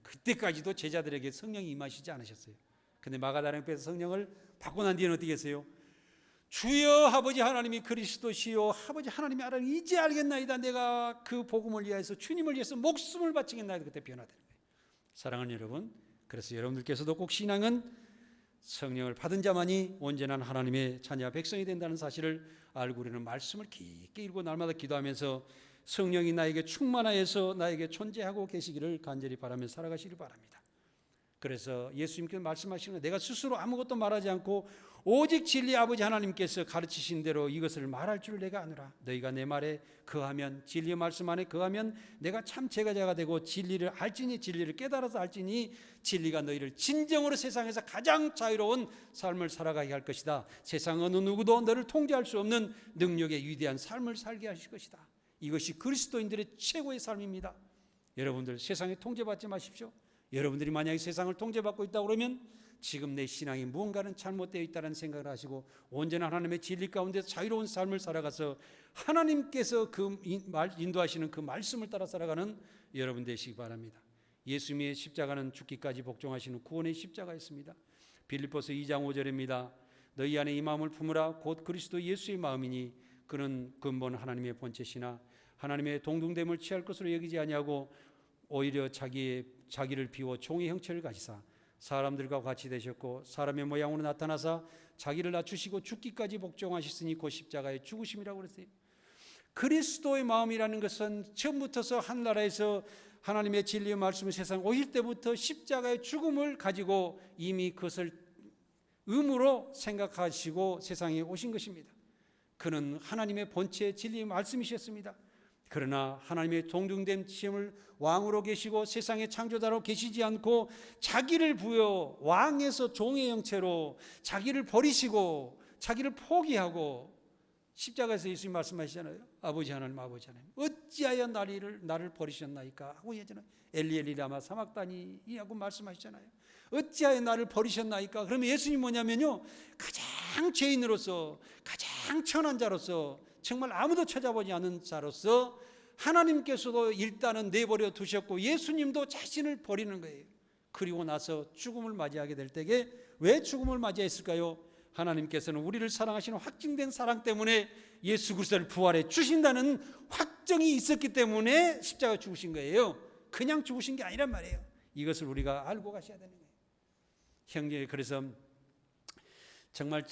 그때까지도 제자들에게 성령이 임하시지 않으셨어요. 근데 마가다락에서 성령을 받고 난 뒤에는 어떻게 했어요? 주여 아버지 하나님이 그리스도시요 아버지 하나님이 알아니 이제 알겠나이다. 내가 그 복음을 위해서 주님을 위해서 목숨을 바치겠나이다. 그때 변화되는 거예요. 사랑하는 여러분, 그래서 여러분들께서도 꼭 신앙은 성령을 받은 자만이 온전한 하나님의 자녀 백성이 된다는 사실을 알고 우리는 말씀을 깊게 읽고 날마다 기도하면서 성령이 나에게 충만하여서 나에게 존재하고 계시기를 간절히 바라며 살아가시길 바랍니다. 그래서 예수님께서 말씀하시는 거 내가 스스로 아무것도 말하지 않고 오직 진리 아버지 하나님께서 가르치신 대로 이것을 말할 줄 내가 아노라. 너희가 내 말에 거하면 진리의 말씀 안에 거하면 내가 참 제자가 되고 진리를 알지니 진리를 깨달아서 알지니 진리가 너희를 진정으로 세상에서 가장 자유로운 삶을 살아가게 할 것이다. 세상 어느 누구도 너를 통제할 수 없는 능력의 위대한 삶을 살게 하실 것이다. 이것이 그리스도인들의 최고의 삶입니다. 여러분들 세상에 통제받지 마십시오. 여러분들이 만약에 세상을 통제받고 있다고 그러면 지금 내 신앙이 무언가는 잘못되어 있다는 생각을 하시고 온전한 하나님의 진리 가운데 자유로운 삶을 살아가서 하나님께서 인도하시는 그 말씀을 따라 살아가는 여러분 되시기 바랍니다. 예수님의 십자가는 죽기까지 복종하시는 구원의 십자가였습니다. 빌립보서 2장 5절입니다. 너희 안에 이 마음을 품으라. 곧 그리스도 예수의 마음이니 그는 근본 하나님의 본체시나 하나님의 동등됨을 취할 것으로 여기지 아니하고 오히려 자기를 비워 종의 형체를 가지사 사람들과 같이 되셨고 사람의 모양으로 나타나사 자기를 낮추시고 죽기까지 복종하셨으니 곧 십자가의 죽으심이라고 그랬어요. 그리스도의 마음이라는 것은 처음부터서 하늘나라에서 하나님의 진리의 말씀을 세상 오실 때부터 십자가의 죽음을 가지고 이미 그것을 의무로 생각하시고 세상에 오신 것입니다. 그는 하나님의 본체 진리의 말씀이셨습니다. 그러나 하나님의 동등됨 시험을 왕으로 계시고 세상의 창조자로 계시지 않고 자기를 부여 왕에서 종의 형체로 자기를 버리시고 자기를 포기하고 십자가에서 예수님 말씀하시잖아요. 아버지 하나님, 아버지 하나님, 어찌하여 나를 버리셨나이까 하고 예전에 엘리 라마 사막다니 하고 말씀하시잖아요. 어찌하여 나를 버리셨나이까. 그러면 예수님 뭐냐면요, 가장 죄인으로서, 가장 천한 자로서, 정말 아무도 찾아보지 않은 자로서 하나님께서도 일단은 내버려 두셨고 예수님도 자신을 버리는 거예요. 그리고 나서 죽음을 맞이하게 될 때에 왜 죽음을 맞이했을까요? 하나님께서는 우리를 사랑하시는 확증된 사랑 때문에 예수 그리스도를 부활해 주신다는 확정이 있었기 때문에 십자가 죽으신 거예요. 그냥 죽으신 게 아니란 말이에요. 이것을 우리가 알고 가셔야 되는 거예요. 형제, 그래서 정말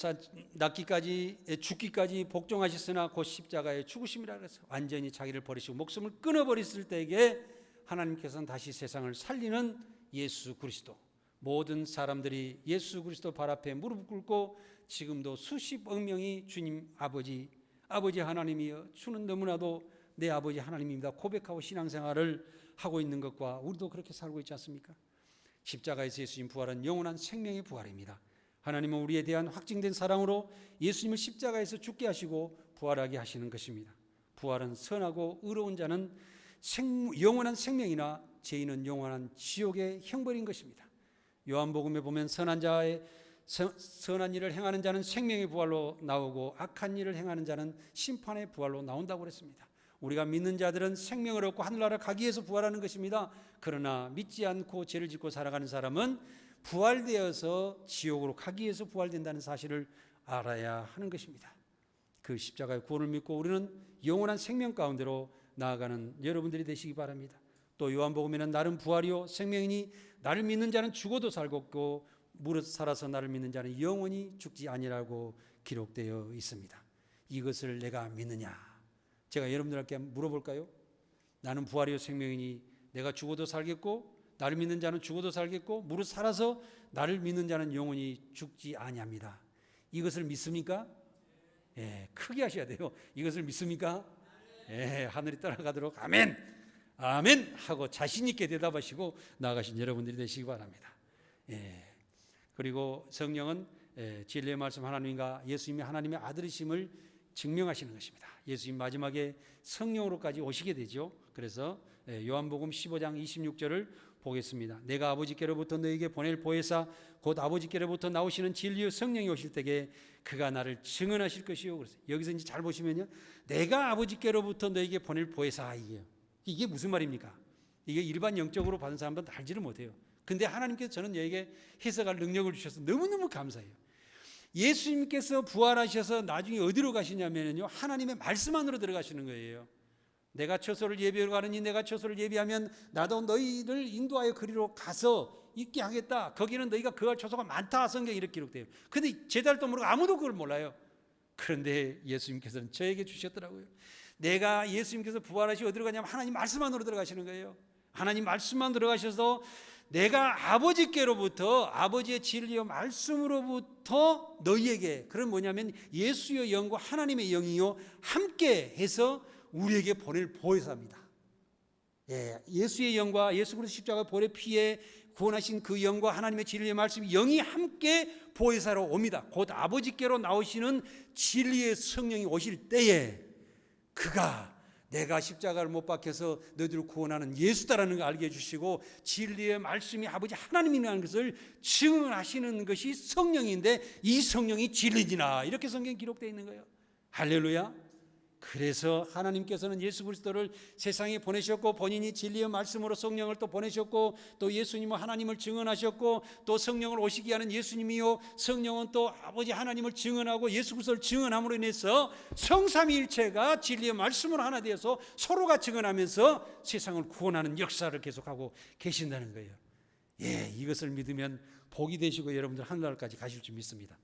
낫기까지 죽기까지 복종하셨으나 곧 십자가의 죽으심이라 그래서 완전히 자기를 버리시고 목숨을 끊어버렸을 때에 하나님께서는 다시 세상을 살리는 예수 그리스도, 모든 사람들이 예수 그리스도 발 앞에 무릎 꿇고 지금도 수십억 명이 주님 아버지 하나님이여 주는 너무나도 내 아버지 하나님입니다 고백하고 신앙생활을 하고 있는 것과 우리도 그렇게 살고 있지 않습니까? 십자가에서 예수님 부활은 영원한 생명의 부활입니다. 하나님은 우리에 대한 확증된 사랑으로 예수님을 십자가에서 죽게 하시고 부활하게 하시는 것입니다. 부활은 선하고 의로운 자는 영원한 생명이나 죄인은 영원한 지옥의 형벌인 것입니다. 요한복음에 보면 선한 일을 행하는 자는 생명의 부활로 나오고 악한 일을 행하는 자는 심판의 부활로 나온다고 그랬습니다. 우리가 믿는 자들은 생명을 얻고 하늘나라 가기 위해서 부활하는 것입니다. 그러나 믿지 않고 죄를 짓고 살아가는 사람은 부활되어서 지옥으로 가기 위해서 부활된다는 사실을 알아야 하는 것입니다. 그 십자가의 구원을 믿고 우리는 영원한 생명 가운데로 나아가는 여러분들이 되시기 바랍니다. 또 요한복음에는 나는 부활이요 생명이니 나를 믿는 자는 죽어도 살겠고 무릇 살아서 나를 믿는 자는 영원히 죽지 아니라고 기록되어 있습니다. 이것을 내가 믿느냐? 제가 여러분들께 물어볼까요? 나는 부활이요 생명이니 내가 죽어도 살겠고 나를 믿는 자는 죽어도 살겠고 무릇 살아서 나를 믿는 자는 영원히 죽지 아니합니다. 이것을 믿습니까? 예, 크게 하셔야 돼요. 이것을 믿습니까? 예, 하늘이 따라가도록 아멘, 아멘 하고 자신 있게 대답하시고 나아가신 여러분들이 되시기 바랍니다. 예, 그리고 성령은 진리의 말씀 하나님과 예수님이 하나님의 아들이심을 증명하시는 것입니다. 예수님 마지막에 성령으로까지 오시게 되죠. 그래서 요한복음 15장 26절을 보겠습니다. 내가 아버지께로부터 너에게 보낼 보혜사 곧 아버지께로부터 나오시는 진리의 성령이 오실 때에 그가 나를 증언하실 것이요. 그래서 여기서 이제 잘 보시면요, 내가 아버지께로부터 너에게 보낼 보혜사, 이게 무슨 말입니까? 이게 일반 영적으로 받은 사람들은 알지를 못해요. 근데 하나님께서 저는 여에게 해석할 능력을 주셔서 너무너무 감사해요. 예수님께서 부활하셔서 나중에 어디로 가시냐면요, 하나님의 말씀 안으로 들어가시는 거예요. 내가 처소를 예비하러 가느니 내가 처소를 예비하면 나도 너희를 인도하여 그리로 가서 있게 하겠다. 거기는 너희가 그할 처소가 많다. 성경에 이렇게 기록돼요. 근데 제자들도 모르고 아무도 그걸 몰라요. 그런데 예수님께서는 저에게 주셨더라고요. 내가 예수님께서 부활하시고 어디로 가냐면 하나님 말씀 안으로 들어가시는 거예요. 하나님 말씀만 들어가셔서 내가 아버지께로부터 아버지의 진리와 말씀으로부터 너희에게, 그건 뭐냐면 예수의 영과 하나님의 영이요 함께 해서 우리에게 보낼 보혜사입니다. 예, 예수의 영과 예수 그리스도 십자가 보혈의 피에 구원하신 그 영과 하나님의 진리의 말씀 영이 함께 보혜사로 옵니다. 곧 아버지께로 나오시는 진리의 성령이 오실 때에 그가 내가 십자가를 못 박혀서 너희들을 구원하는 예수다라는 걸 알게 해주시고 진리의 말씀이 아버지 하나님이라는 것을 증언하시는 것이 성령인데 이 성령이 진리지나 이렇게 성경에 기록되어 있는 거예요. 할렐루야. 그래서 하나님께서는 예수 그리스도를 세상에 보내셨고 본인이 진리의 말씀으로 성령을 또 보내셨고 또 예수님은 하나님을 증언하셨고 또 성령을 오시게 하는 예수님이요 성령은 또 아버지 하나님을 증언하고 예수 그리스도를 증언함으로 인해서 성삼위일체가 진리의 말씀으로 하나 되어서 서로가 증언하면서 세상을 구원하는 역사를 계속하고 계신다는 거예요. 예, 이것을 믿으면 복이 되시고 여러분들 하늘나라까지 가실 줄 믿습니다.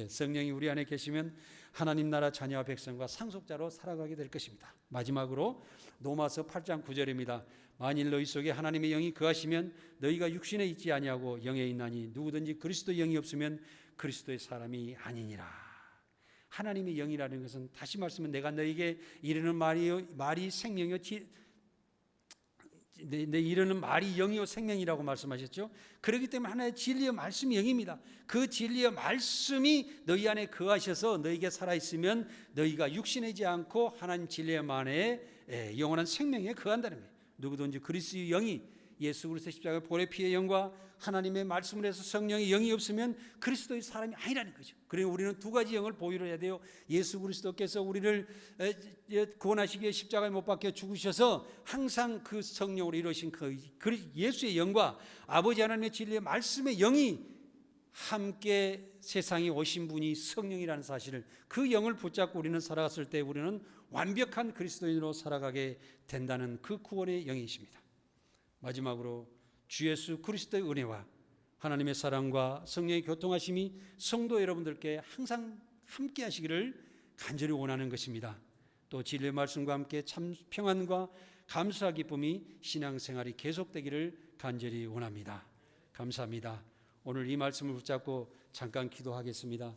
성령이 우리 안에 계시면 하나님 나라 자녀와 백성과 상속자로 살아가게 될 것입니다. 마지막으로 로마서 8장 9절입니다. 만일 너희 속에 하나님의 영이 거하시면 너희가 육신에 있지 아니하고 영에 있나니 누구든지 그리스도의 영이 없으면 그리스도의 사람이 아니니라. 하나님의 영이라는 것은 다시 말씀은 내가 너에게 이르는 말이 생명이요 내 이르는 말이 영이요 생명이라고 말씀하셨죠. 그렇기 때문에 하나의 진리의 말씀이 영입니다. 그 진리의 말씀이 너희 안에 거하셔서 너희에게 살아있으면 너희가 육신에 있지 않고 하나님 진리의 만에 영원한 생명에 거한다는 거예요. 누구든지 그리스도의 영이 예수 그리스도 십자가의 보혈의 피의 영과 하나님의 말씀을 해서 성령의 영이 없으면 그리스도의 사람이 아니라는 거죠. 그러니 우리는 두 가지 영을 보유를 해야 돼요. 예수 그리스도께서 우리를 구원하시기 위해 십자가에 못 박혀 죽으셔서 항상 그 성령으로 이루신 그 예수의 영과 아버지 하나님의 진리의 말씀의 영이 함께 세상에 오신 분이 성령이라는 사실을, 그 영을 붙잡고 우리는 살아갔을 때 우리는 완벽한 그리스도인으로 살아가게 된다는 그 구원의 영이십니다. 마지막으로 주 예수 그리스도의 은혜와 하나님의 사랑과 성령의 교통하심이 성도 여러분들께 항상 함께 하시기를 간절히 원하는 것입니다. 또 진리의 말씀과 함께 참 평안과 감사와 기쁨이 신앙생활이 계속되기를 간절히 원합니다. 감사합니다. 오늘 이 말씀을 붙잡고 잠깐 기도하겠습니다.